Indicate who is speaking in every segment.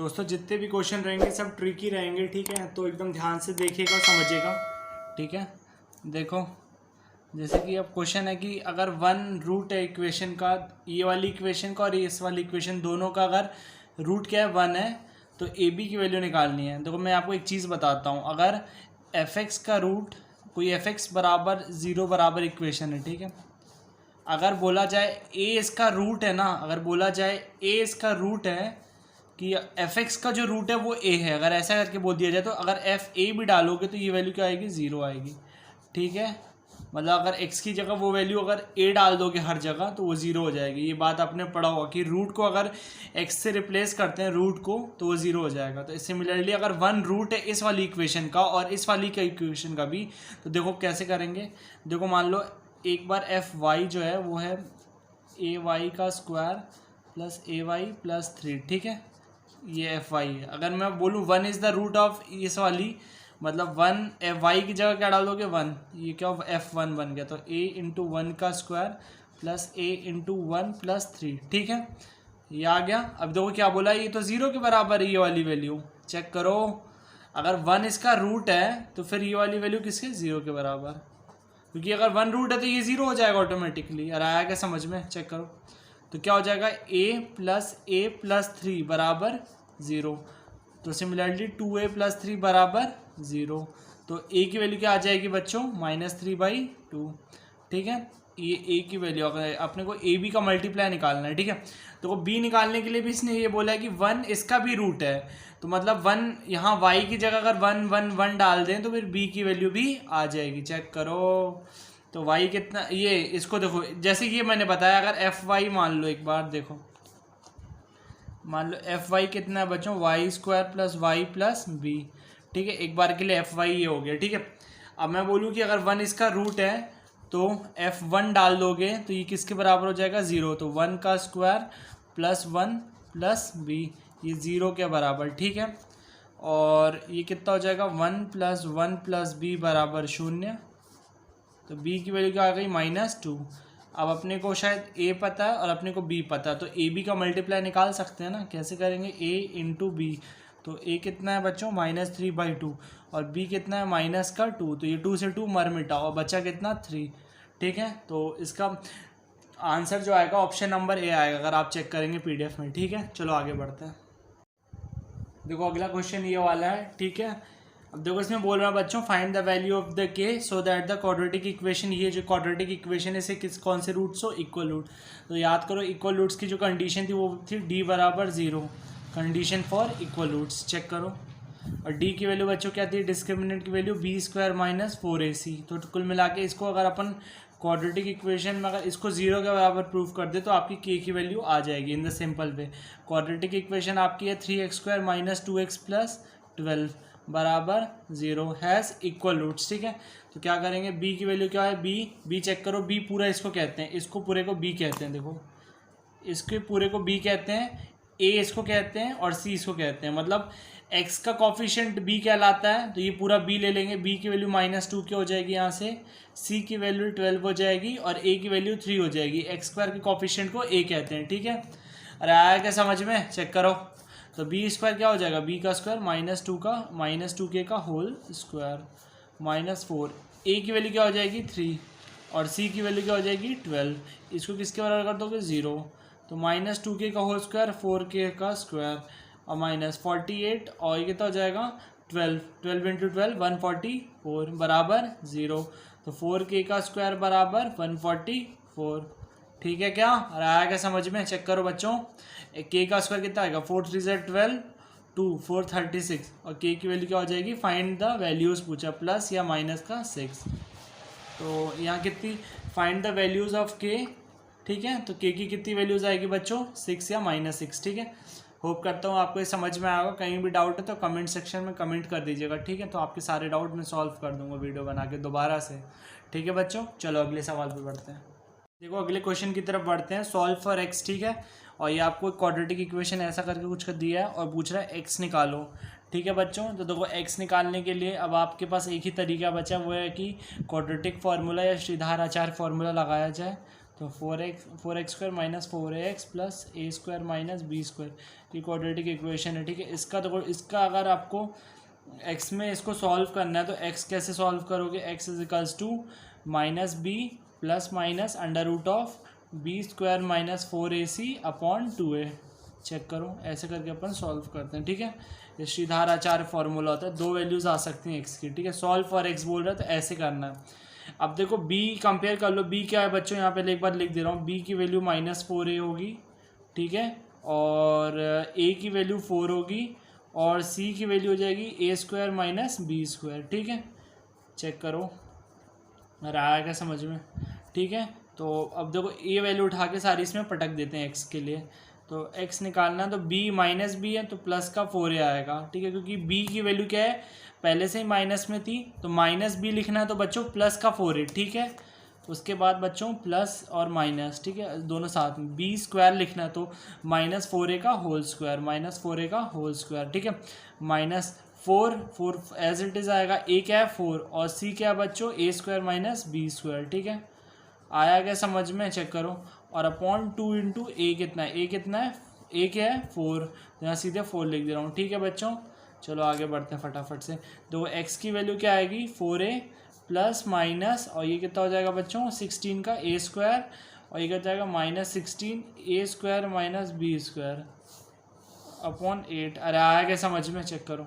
Speaker 1: दोस्तों जितने भी क्वेश्चन रहेंगे सब ट्रिकी रहेंगे, ठीक है। तो एकदम ध्यान से देखिएगा, समझिएगा, ठीक है। देखो जैसे कि अब क्वेश्चन है कि अगर वन रूट है इक्वेशन का, ये वाली इक्वेशन का और इस वाली इक्वेशन दोनों का अगर रूट क्या है, वन है, तो ए बी की वैल्यू निकालनी है। देखो मैं आपको एक चीज़ बताता हूँ, अगर एफ एक्स का रूट कोई एफ एक्स बराबर ज़ीरो बराबर इक्वेशन है, ठीक है। अगर बोला जाए ए इसका रूट है ना, अगर बोला जाए ए इसका रूट है कि एफ एक्स का जो रूट है वो ए है, अगर ऐसा करके बोल दिया जाए, तो अगर एफ ए भी डालोगे तो ये वैल्यू क्या आएगी, ज़ीरो आएगी, ठीक है। मतलब अगर x की जगह वो वैल्यू अगर a डाल दोगे हर जगह तो वो ज़ीरो हो जाएगी। ये बात आपने पढ़ा होगा कि रूट को अगर x से रिप्लेस करते हैं रूट को तो वो ज़ीरो हो जाएगा। तो सिमिलरली अगर वन रूट है इस वाली इक्वेशन का और इस वाली का इक्वेशन का भी, तो देखो कैसे करेंगे। देखो मान लो एक बार एफ वाई जो है वो है ए वाई का square plus a y plus three, ठीक है। ये एफ वाई है। अगर मैं बोलूँ one is the root of इस वाली, मतलब वन एफ वाई की जगह क्या डालोगे, वन, ये क्या एफ वन बन गया, तो ए इंटू वन का स्क्वायर प्लस ए इंटू वन प्लस थ्री, ठीक है। ये आ गया। अब देखो क्या बोला, ये तो ज़ीरो के बराबर है, ये वाली वैल्यू चेक करो। अगर वन इसका रूट है तो फिर ये वाली वैल्यू किसके, ज़ीरो के बराबर, क्योंकि अगर वन रूट है तो ये ज़ीरो हो जाएगा ऑटोमेटिकली। और आया क्या समझ में, चेक करो। तो क्या हो जाएगा, ए प्लस थ्री बराबर ज़ीरो। तो similarly to a plus three बराबर ज़ीरो। तो ए की वैल्यू क्या आ जाएगी बच्चों, -3/2, ठीक है। ये ए की वैल्यू अगर अपने को ए बी का मल्टीप्लाई निकालना है, ठीक है। तो बी निकालने के लिए भी इसने ये बोला है कि वन इसका भी रूट है, तो मतलब वन यहाँ वाई की जगह अगर वन वन वन डाल दें तो फिर बी की वैल्यू भी आ जाएगी। चेक करो। तो वाई कितना, ये इसको देखो जैसे ये मैंने बताया, अगर एफ वाई मान लो, एक बार देखो, मान लो एफ वाई कितना है बच्चों, y square plus y plus b, ठीक है। एक बार के लिए एफ वाई ये हो गया, ठीक है। अब मैं बोलूँ कि अगर वन इसका रूट है तो एफ वन डाल दोगे तो ये किसके बराबर हो जाएगा, ज़ीरो। तो वन का square plus one plus b, ये ज़ीरो के बराबर, ठीक है। और ये कितना हो जाएगा, वन प्लस बी बराबर शून्य। तो बी की वैल्यू क्या आ गई, -2। अब अपने को शायद ए पता है और अपने को बी पता है, तो ए बी का मल्टीप्लाई निकाल सकते हैं ना। कैसे करेंगे, ए इंटू बी, तो ए कितना है बच्चों, -3/2, और बी कितना है -2, तो ये 2 से 2 मर मिटा, और बचा कितना, 3, ठीक है। तो इसका आंसर जो आएगा ऑप्शन नंबर ए आएगा, अगर आप चेक करेंगे पीडीएफ में, ठीक है। चलो आगे बढ़ते हैं। देखो अगला क्वेश्चन ये वाला है, ठीक है। अब देखो इसमें बोल रहा है बच्चों, find the value of the k so that the quadratic equation, ये जो क्वाड्रेटिक इक्वेशन है इसे कौन से रूट्स हो, इक्वल रूट। तो याद करो इक्वल रूट्स की जो कंडीशन थी वो थी डी बराबर zero, condition for equal roots. Check करो। और डी की वैल्यू बच्चों क्या थी, डिस्क्रिमिनेंट की वैल्यू b² - 4ac। तो कुल मिला के इसको अगर अपन क्वाड्रेटिक इक्वेशन में अगर इसको ज़ीरो के बराबर प्रूव कर दे तो आपकी के की वैल्यू आ जाएगी in the simple way. Quadratic equation आपकी है 3x² - 2x + 12 बराबर ज़ीरो, हैज़ इक्वल रूट्स, ठीक है। तो क्या करेंगे, बी की वैल्यू क्या है, बी चेक करो। बी पूरा इसको कहते हैं, इसको पूरे को बी कहते हैं, देखो इसके पूरे को बी कहते हैं, ए इसको कहते हैं और सी इसको कहते हैं। मतलब एक्स का कॉफिशिएंट बी कहलाता है, तो ये पूरा बी ले लेंगे। बी की वैल्यू -2 की हो जाएगी यहाँ से, सी की वैल्यू 12 हो जाएगी और ए की वैल्यू 3 हो जाएगी। x² के कॉफिशिएंट को ए कहते हैं, ठीक है। अरे आया क्या समझ में, चेक करो। तो b² क्या हो जाएगा, b का स्क्वायर -2k का होल स्क्वायर -4, a की वैल्यू क्या हो जाएगी 3 और c की वैल्यू क्या हो जाएगी 12। इसको किसके बराबर कर दोगे, 0। तो -2k का होल स्क्वायर 4k का स्क्वायर और -48, और ये कितना हो जाएगा 12 इंटू 12 144 बराबर 0। तो 4k का स्क्वायर बराबर 144, ठीक है क्या। और आया क्या समझ में, चेक करो बच्चों। के का स्क्वायर कितना आएगा, 4 3 = 12, 2 4 36, और के की वैल्यू क्या हो जाएगी, फाइंड द वैल्यूज़ पूछा, प्लस या माइनस का 6। तो यहाँ कितनी, फाइंड द वैल्यूज़ ऑफ के, ठीक है। तो के की कितनी वैल्यूज़ आएगी बच्चों, 6 या -6, ठीक है। होप करता हूँ आपको ये समझ में आएगा। कहीं भी डाउट है तो कमेंट सेक्शन में कमेंट कर दीजिएगा, ठीक है। तो आपके सारे डाउट मैं सॉल्व कर दूँगा वीडियो बना के दोबारा से, ठीक है बच्चों। चलो अगले सवाल पे बढ़ते हैं। देखो अगले क्वेश्चन की तरफ बढ़ते हैं। सॉल्व फॉर x, ठीक है। और ये आपको क्वाड्रेटिक इक्वेशन ऐसा करके कुछ कर दिया है और पूछ रहा है x निकालो, ठीक है बच्चों। तो देखो x निकालने के लिए अब आपके पास एक ही तरीका बचा, वो है कि क्वाड्रेटिक फार्मूला या श्रीधार आचार्य फार्मूला लगाया जाए। तो 4x square minus 4ax plus a square minus b square, ये क्वाड्रेटिक इक्वेशन है, ठीक है। इसका अगर आपको x में इसको सॉल्व करना है तो x कैसे सॉल्व करोगे, x is equals to minus b plus minus under root of b square minus 4ac upon 2a। Check करो, ऐसे करके अपन सॉल्व करते हैं, ठीक है। ये श्रीधर आचार्य फॉर्मूला होता है, दो वैल्यूज आ सकती हैं x की, ठीक है। सॉल्व फॉर x बोल रहा है तो ऐसे करना है। अब देखो b कंपेयर कर लो, b क्या है बच्चों, यहाँ पे एक बार लिख दे रहा हूँ, b की वैल्यू -4a होगी, ठीक है, और a की वैल्यू 4 होगी, और c की वैल्यू हो जाएगी a square minus b square, ठीक है। चेक करो रहा क्या समझ में, ठीक है। तो अब देखो a वैल्यू उठा के सारी इसमें पटक देते हैं x के लिए, तो x निकालना है तो b माइनस बी है तो प्लस का 4a आएगा, ठीक है, क्योंकि b की वैल्यू क्या है पहले से ही माइनस में थी, तो माइनस बी लिखना है तो बच्चों प्लस का 4a, ठीक है। उसके बाद बच्चों प्लस और माइनस, ठीक है, दोनों साथ में, बी स्क्वायर लिखना है तो -4a का होल स्क्वायर, -4a का होल स्क्वायर, ठीक है, -4 एज इट इज़ आएगा, a क्या है 4 और c क्या है बच्चों a square minus b square, ठीक है। आया क्या समझ में, चेक करो, और अपॉन 2 इंटू a कितना है, a कितना है, a क्या है 4, यहाँ सीधे 4 लिख दे रहा हूँ, ठीक है बच्चों। चलो आगे बढ़ते हैं फटाफट से। तो x की वैल्यू क्या आएगी 4a प्लस माइनस, और ये कितना हो जाएगा बच्चों 16 का a स्क्वायर, और ये क्या जाएगा -16 a square minus b square upon 8। अरे आया क्या समझ में, चेक करो।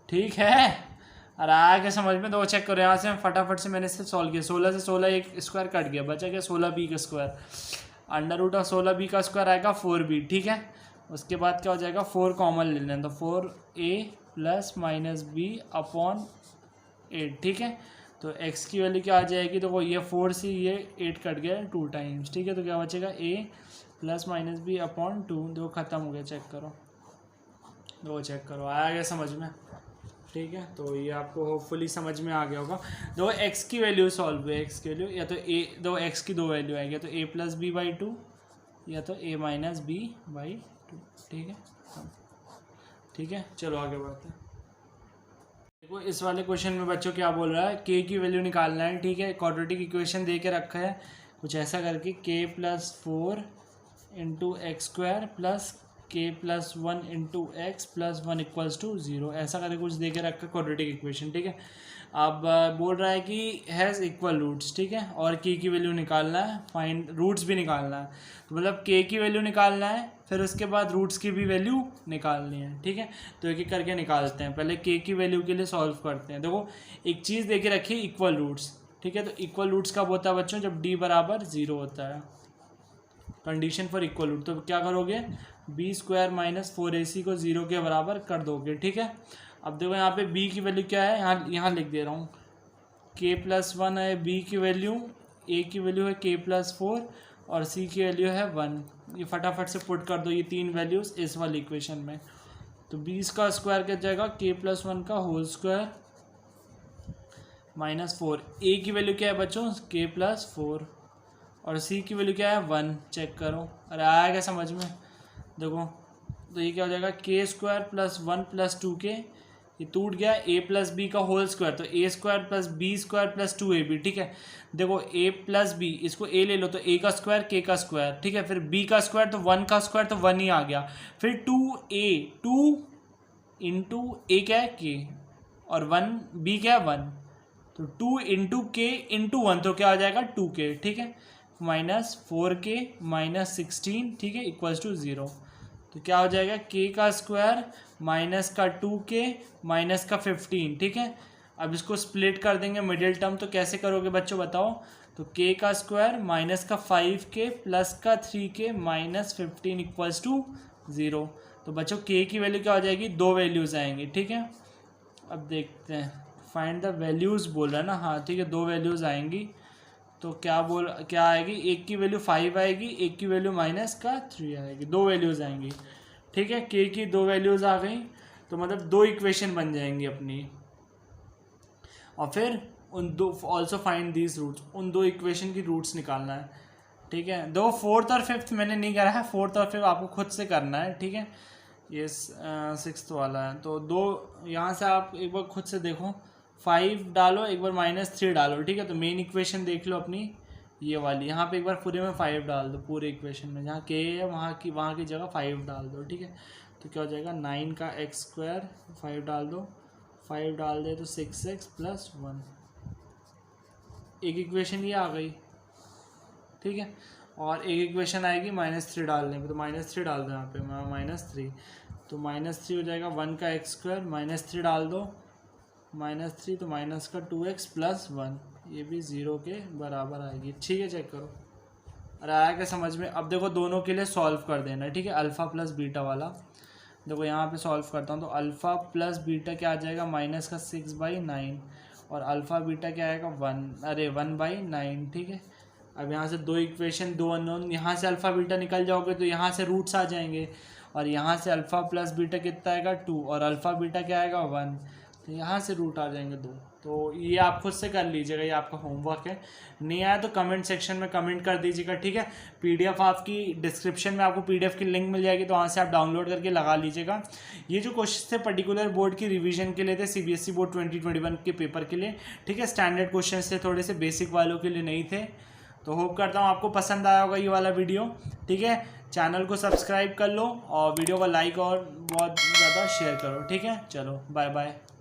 Speaker 1: ठीक है, अरे आ गया समझ में। तो चेक करो यहाँ से फटाफट से मैंने इससे सॉल्व किया, 16 से 16 एक स्क्वायर कट गया, बचा गया 16b का square, under root of 16b का स्क्वायर आएगा 4b, ठीक है। उसके बाद क्या हो जाएगा 4 कॉमन ले लेना, तो 4a plus minus b upon 8, ठीक है। तो x की वैल्यू क्या आ जाएगी, तो वो ये 4 से ये 8 कट गया 2 टाइम्स, ठीक है। तो क्या बचेगा a plus minus b upon 2, दो खत्म हो गया, चेक करो, दो चेक करो, आया गया समझ में, ठीक है। तो ये आपको होपफुली समझ में आ गया होगा। दो x की वैल्यू सॉल्व हुई, x की वैल्यू या तो a, दो x की दो वैल्यू आएगी, तो a प्लस बी बाई 2 या तो a माइनस बी बाई 2, ठीक है, ठीक है। चलो आगे बढ़ते हैं। देखो इस वाले क्वेश्चन में बच्चों क्या बोल रहा है, k की वैल्यू निकालना है, ठीक है। क्वाड्रेटिक इक्वेशन दे के रखा है कुछ ऐसा करके, k plus 4 into x square plus k plus 1 into x plus 1 equals to 0, ऐसा करके कुछ दे के रखा क्वाड्रेटिक इक्वेशन, ठीक है। अब बोल रहा है कि हैज़ इक्वल रूट्स, ठीक है, और k की वैल्यू निकालना है, फाइंड रूट्स भी निकालना है, तो मतलब k की वैल्यू निकालना है, फिर उसके बाद रूट्स की भी वैल्यू निकालनी है, ठीक है। तो एक एक करके निकालते हैं, पहले k की वैल्यू के लिए सॉल्व करते हैं। देखो एक चीज़ दे के रखी इक्वल रूट्स, ठीक है। तो इक्वल रूट्स कब होता है बच्चों, जब d बराबर 0 होता है, कंडीशन फॉर इक्वल रूट। तो क्या करोगे, बी स्क्वायर माइनस 4ac को 0 के बराबर कर दोगे, ठीक है। अब देखो यहाँ पे b की वैल्यू क्या है, यहाँ लिख दे रहा हूँ, k प्लस 1 है b की वैल्यू, a की वैल्यू है k प्लस 4 और c की वैल्यू है 1। ये फटाफट से पुट कर दो ये तीन वैल्यूज़ इस वाली इक्वेशन में। तो 20 का स्क्वायर क्या जाएगा, k प्लस 1 का होल स्क्वायर माइनस 4। a की वैल्यू क्या है बच्चों, k प्लस 4 और c की वैल्यू क्या है 1। चेक करो, अरे आया क्या समझ में। देखो तो ये क्या हो जाएगा, k square plus 1 plus 2k, ये टूट गया, a प्लस बी का होल स्क्वायर, तो a square plus b square plus 2ab, ठीक है। देखो a प्लस बी, इसको a ले लो तो a का स्क्वायर k का स्क्वायर, ठीक है, फिर b का स्क्वायर तो 1 का स्क्वायर तो 1 ही आ गया, फिर 2a 2 इंटू a क्या है k और 1 b क्या है 1, तो 2 इंटू k इंटू 1 तो क्या आ जाएगा 2k, ठीक है, माइनस 4k माइनस 16, ठीक है, इक्वल्स टू 0। तो क्या हो जाएगा, k का स्क्वायर माइनस का 2k माइनस का 15, ठीक है। अब इसको स्प्लिट कर देंगे मिडिल टर्म, तो कैसे करोगे बच्चों बताओ। तो k का स्क्वायर माइनस का 5k प्लस का 3k माइनस 15 इक्वल्स टू 0। तो बच्चों k की वैल्यू क्या हो जाएगी, दो वैल्यूज़ आएंगी, ठीक है। अब देखते हैं, फाइंड द वैल्यूज़ बोल रहा है ना, हाँ ठीक है, दो वैल्यूज़ आएंगी। तो क्या आएगी, एक की वैल्यू 5 आएगी, एक की वैल्यू -3 आएगी, 2 वैल्यूज़ आएंगी, ठीक है। के की 2 वैल्यूज़ आ गई, तो मतलब 2 इक्वेशन बन जाएंगी अपनी। और फिर उन दो ऑल्सो फाइंड दीज रूट्स, उन 2 इक्वेशन की रूट्स निकालना है, ठीक है। दो 4th और 5th मैंने नहीं करा है, 4th और 5th आपको खुद से करना है, ठीक है। ये 6th वाला है, तो 2 यहाँ से आप एक बार खुद से देखो, 5 डालो, एक बार -3 डालो, ठीक है। तो मेन इक्वेशन देख लो अपनी ये वाली, यहाँ पे एक बार पूरे में 5 डाल दो, पूरे इक्वेशन में जहाँ के है वहाँ की जगह 5 डाल दो, ठीक है। तो क्या हो जाएगा, 9 का x², 5 डाल दो, 5 डाल दे तो 6x + 1, एक इक्वेशन ये आ गई, ठीक है। और एक इक्वेशन आएगी -3 डालने पे, तो -3 डाल दो यहाँ पे, -3, तो -3 हो जाएगा 1 का x² -3 डाल दो, -3 तो माइनस का 2x + 1, ये भी 0 के बराबर आएगी, ठीक है। चेक करो अरे आया क्या समझ में। अब देखो दोनों के लिए सॉल्व कर देना, ठीक है, अल्फ़ा प्लस बीटा वाला। देखो यहाँ पे सॉल्व करता हूँ, तो अल्फ़ा प्लस बीटा क्या आ जाएगा, -6/9, और अल्फ़ा बीटा क्या आएगा 1/9, ठीक है। अब यहाँ से 2 इक्वेशन, 2 अननोन, यहाँ से अल्फ़ा बीटा निकल जाओगे तो यहाँ से रूट्स आ जाएंगे, और यहाँ से अल्फ़ा प्लस बीटा कितना आएगा 2, और अल्फ़ा बीटा क्या आएगा 1, तो यहाँ से रूट आ जाएंगे 2। तो ये आप खुद से कर लीजिएगा, ये आपका होमवर्क है। नहीं आया तो कमेंट सेक्शन में कमेंट कर दीजिएगा, ठीक है। PDF आपकी डिस्क्रिप्शन में आपको PDF की लिंक मिल जाएगी, तो वहाँ से आप डाउनलोड करके लगा लीजिएगा। ये जो क्वेश्चन थे पर्टिकुलर बोर्ड की रिवीजन के लिए थे, CBSE बोर्ड 2021 के पेपर के लिए, ठीक है। स्टैंडर्ड क्वेश्चन थे, थोड़े से बेसिक वालों के लिए नहीं थे। तो होप करता हूँ आपको पसंद आया होगा ये वाला वीडियो, ठीक है। चैनल को सब्सक्राइब कर लो और वीडियो को लाइक और बहुत ज़्यादा शेयर करो, ठीक है। चलो बाय बाय।